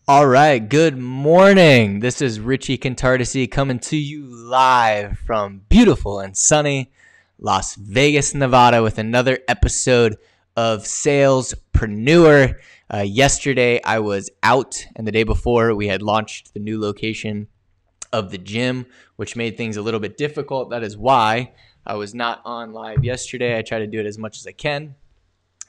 All right, good morning. This is Richie Cantardesi coming to you live from beautiful and sunny Las Vegas, Nevada with another episode of SalesPreneur. Yesterday I was out, and the day before we had launched the new location of the gym, which made things a little bit difficult. That is why I was not on live yesterday. I try to do it as much as I can.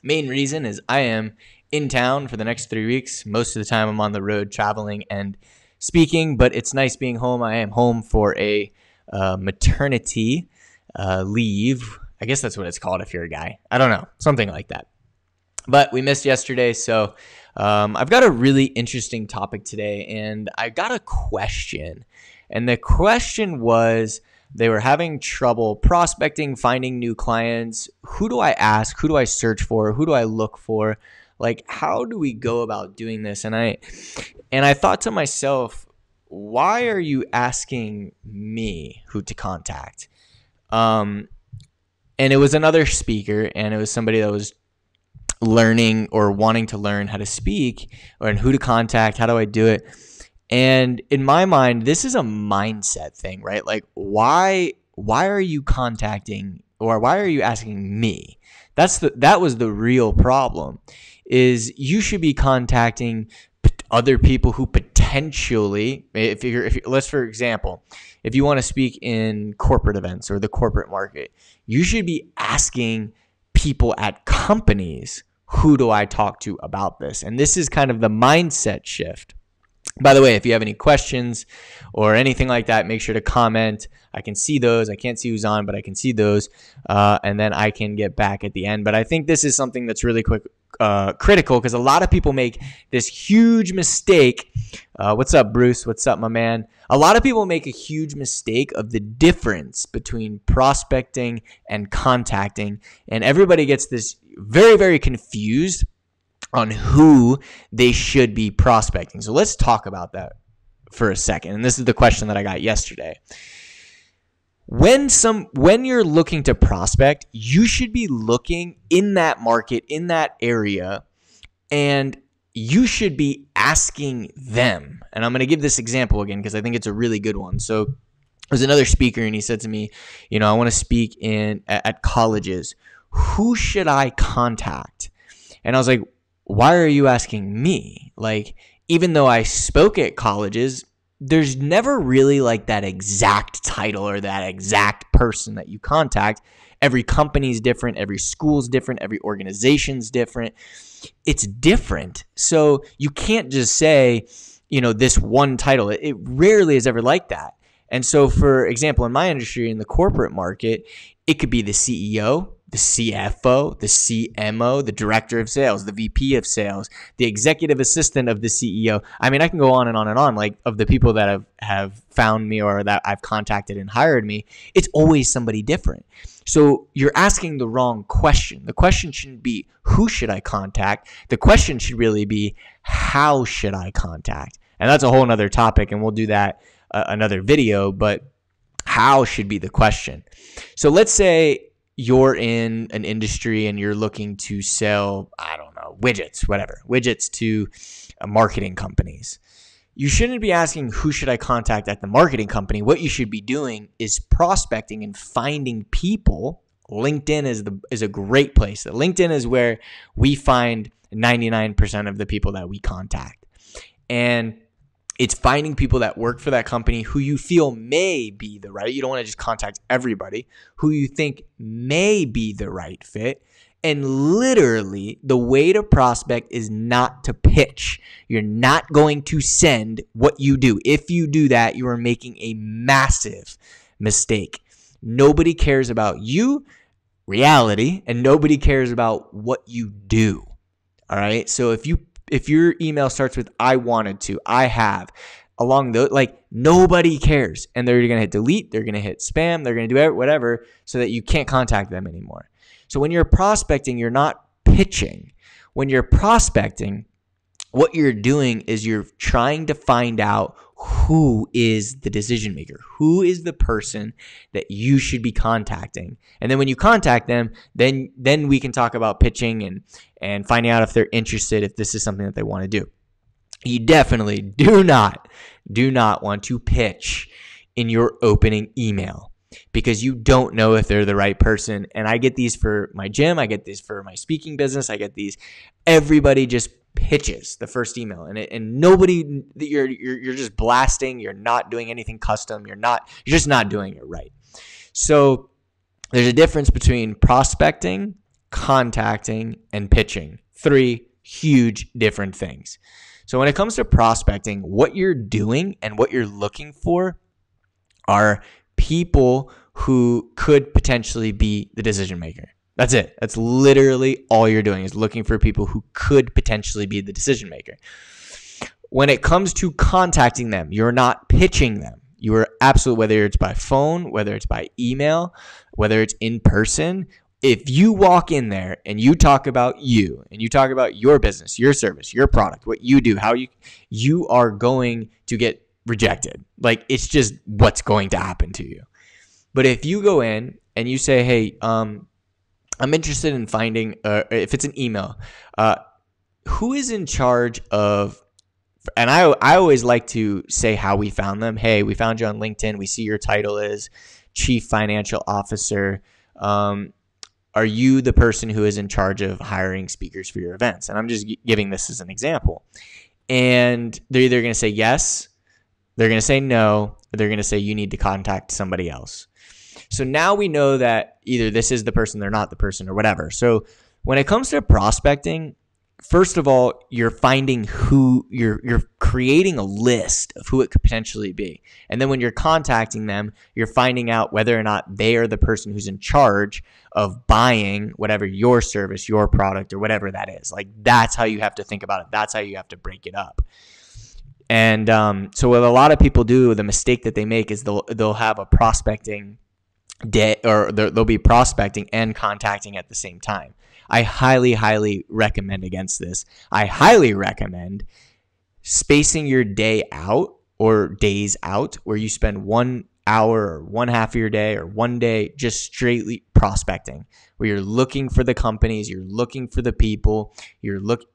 Main reason is I am in town for the next 3 weeks. Most of the time I'm on the road traveling and speaking, but it's nice being home. I am home for a maternity leave. I guess that's what it's called if you're a guy. I don't know, something like that. But we missed yesterday, so I've got a really interesting topic today, and I got a question. And the question was, they were having trouble prospecting, finding new clients. Who do I ask? Who do I search for? Who do I look for? Like, how do we go about doing this? And I thought to myself, why are you asking me who to contact? And it was another speaker, and it was somebody that was learning or wanting to learn how to speak and who to contact. How do I do it? And in my mind, this is a mindset thing, right? Like, why are you contacting, or why are you asking me? That was the real problem. Is you should be contacting other people who potentially, let's, for example, if you want to speak in corporate events or the corporate market, you should be asking people at companies, who do I talk to about this? And this is kind of the mindset shift. By the way, if you have any questions or anything like that, make sure to comment. I can see those. I can't see who's on, but I can see those. And then I can get back at the end. But I think this is something that's really critical, because a lot of people make this huge mistake. What's up, Bruce? What's up, my man? A lot of people make a huge mistake of the difference between prospecting and contacting. And everybody gets this very, very confused on who they should be prospecting. So let's talk about that for a second. And this is the question that I got yesterday. When you're looking to prospect, you should be looking in that market, in that area, and you should be asking them. And I'm going to give this example again because I think it's a really good one. So there's another speaker, and he said to me, I want to speak at colleges. Who should I contact? And I was like, why are you asking me? Like, even though I spoke at colleges, there's never really like that exact title or that exact person that you contact. Every company's different. Every school's different. Every organization's different. It's different. So you can't just say, this one title. It rarely is ever like that. And so, for example, in my industry, in the corporate market, it could be the CEO, the CFO, the CMO, the director of sales, the VP of sales, the executive assistant of the CEO. I mean, I can go on and on and on, like, of the people that have found me or that I've contacted and hired me. It's always somebody different. So you're asking the wrong question. The question shouldn't be, who should I contact? The question should really be, how should I contact? And that's a whole nother topic, and we'll do that another video, but how should be the question. So let's say you're in an industry and you're looking to sell, I don't know, widgets to marketing companies. You shouldn't be asking, who should I contact at the marketing company? What you should be doing is prospecting and finding people. LinkedIn is a great place. LinkedIn is where we find 99% of the people that we contact. And it's finding people that work for that company who you feel may be the right. You don't want to just contact everybody. Who you think may be the right fit. And literally, the way to prospect is not to pitch. You're not going to send what you do. If you do that, you are making a massive mistake. Nobody cares about you, reality, and nobody cares about what you do. All right? So if your email starts with I wanted to, I have, along those, like, nobody cares. And they're going to hit delete, they're going to hit spam, they're going to do whatever so that you can't contact them anymore. So when you're prospecting, you're not pitching. When you're prospecting, what you're doing is you're trying to find out who is the decision maker, who is the person that you should be contacting. And then when you contact them, then we can talk about pitching and finding out if they're interested, if this is something that they want to do. You definitely do not want to pitch in your opening email because you don't know if they're the right person. And I get these for my gym. I get these for my speaking business. I get these. Everybody just pitches the first email, and nobody, you're just blasting. You're not doing anything custom. You're just not doing it right. So there's a difference between prospecting, contacting, and pitching. 3 huge different things. So when it comes to prospecting, what you're doing and what you're looking for are people who could potentially be the decision maker. That's it. That's literally all you're doing, is looking for people who could potentially be the decision maker. When it comes to contacting them, you're not pitching them. You are absolutely, whether it's by phone, whether it's by email, whether it's in person, if you walk in there and you talk about you and you talk about your business, your service, your product, what you do, how you are going to get rejected. Like, it's just what's going to happen to you. But if you go in and you say, hey, I'm interested in finding, if it's an email, who is in charge of, and I always like to say how we found them. Hey, we found you on LinkedIn. We see your title is Chief Financial Officer. Are you the person who is in charge of hiring speakers for your events? And I'm just giving this as an example. And they're either going to say yes, they're going to say no, or they're going to say you need to contact somebody else. So now we know that either this is the person, they're not the person, or whatever. So when it comes to prospecting, first of all, you're finding who you're creating a list of who it could potentially be. And then when you're contacting them, you're finding out whether or not they are the person who's in charge of buying whatever your service, your product, or whatever that is. Like, that's how you have to think about it. That's how you have to break it up. And so what a lot of people do, the mistake that they make is they'll have a prospecting day, or they'll be prospecting and contacting at the same time. I highly, highly recommend against this. I highly recommend spacing your day out or days out where you spend 1 hour or one half of your day or one day just straightly prospecting, where you're looking for the companies, you're looking for the people,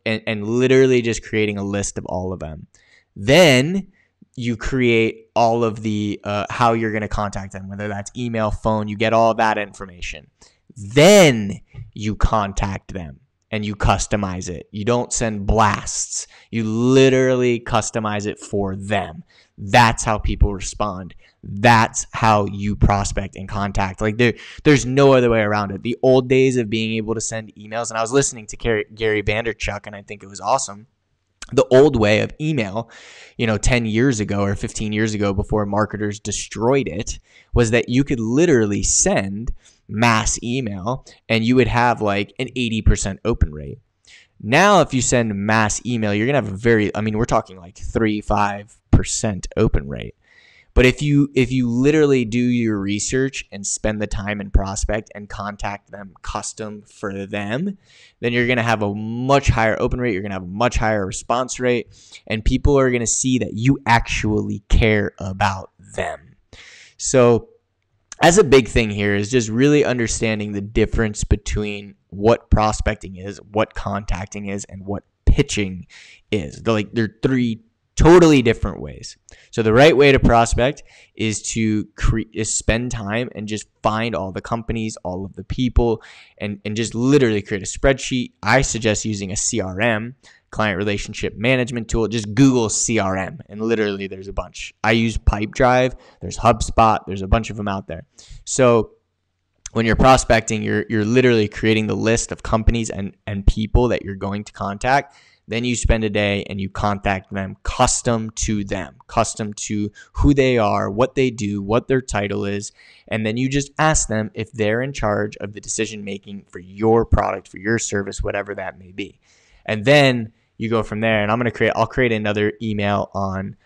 and literally just creating a list of all of them. Then you create all of the how you're going to contact them, whether that's email, phone, you get all that information. Then you contact them and you customize it. You don't send blasts. You literally customize it for them. That's how people respond. That's how you prospect and contact. Like, there's no other way around it. The old days of being able to send emails, and I was listening to Gary Vaynerchuk, and I think it was awesome. The old way of email, 10 years ago or 15 years ago, before marketers destroyed it, was that you could literally send mass email and you would have like an 80% open rate. Now, if you send mass email, you're going to have we're talking like 3-5% open rate. But if you literally do your research and spend the time and prospect and contact them custom for them, then you're going to have a much higher open rate. You're going to have a much higher response rate, and people are going to see that you actually care about them. So as a big thing here is just really understanding the difference between what prospecting is, what contacting is, and what pitching is. They're 3 totally different ways. So the right way to prospect is to spend time and just find all the companies, all of the people, and just literally create a spreadsheet. I suggest using a CRM, client relationship management tool. Just Google CRM, and literally there's a bunch. I use Pipedrive. There's HubSpot. There's a bunch of them out there. So when you're prospecting, you're literally creating the list of companies and people that you're going to contact. Then you spend a day and you contact them custom to who they are, what they do, what their title is. And then you just ask them if they're in charge of the decision making for your product, for your service, whatever that may be. And then you go from there. And I'll create another email on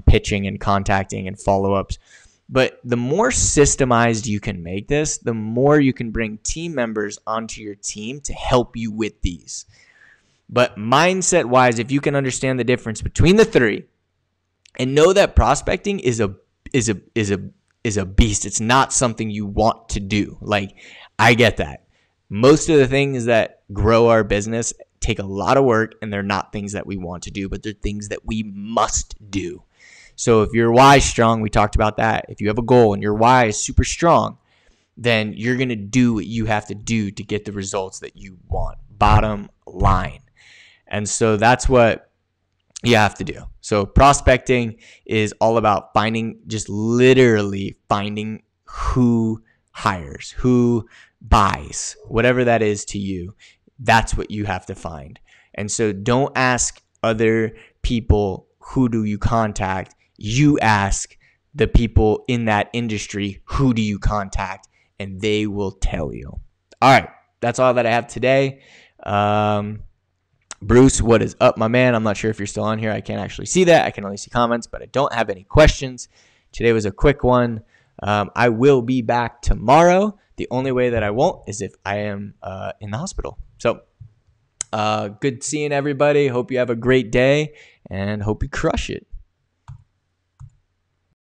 pitching and contacting and follow-ups. But the more systemized you can make this, the more you can bring team members onto your team to help you with these. But mindset wise, if you can understand the difference between the 3 and know that prospecting is a beast. It's not something you want to do. Like, I get that. Most of the things that grow our business take a lot of work and they're not things that we want to do, but they're things that we must do. So if your why is strong, we talked about that. If you have a goal and your why is super strong, then you're going to do what you have to do to get the results that you want. Bottom line. And so that's what you have to do. So prospecting is all about just literally finding who hires, who buys, whatever that is to you. That's what you have to find. And so don't ask other people, who do you contact? You ask the people in that industry, who do you contact? And they will tell you. All right, that's all that I have today. Bruce, what is up, my man? I'm not sure if you're still on here. I can't actually see that. I can only see comments, but I don't have any questions. Today was a quick one. I will be back tomorrow. The only way that I won't is if I am in the hospital. So good seeing everybody. Hope you have a great day and hope you crush it.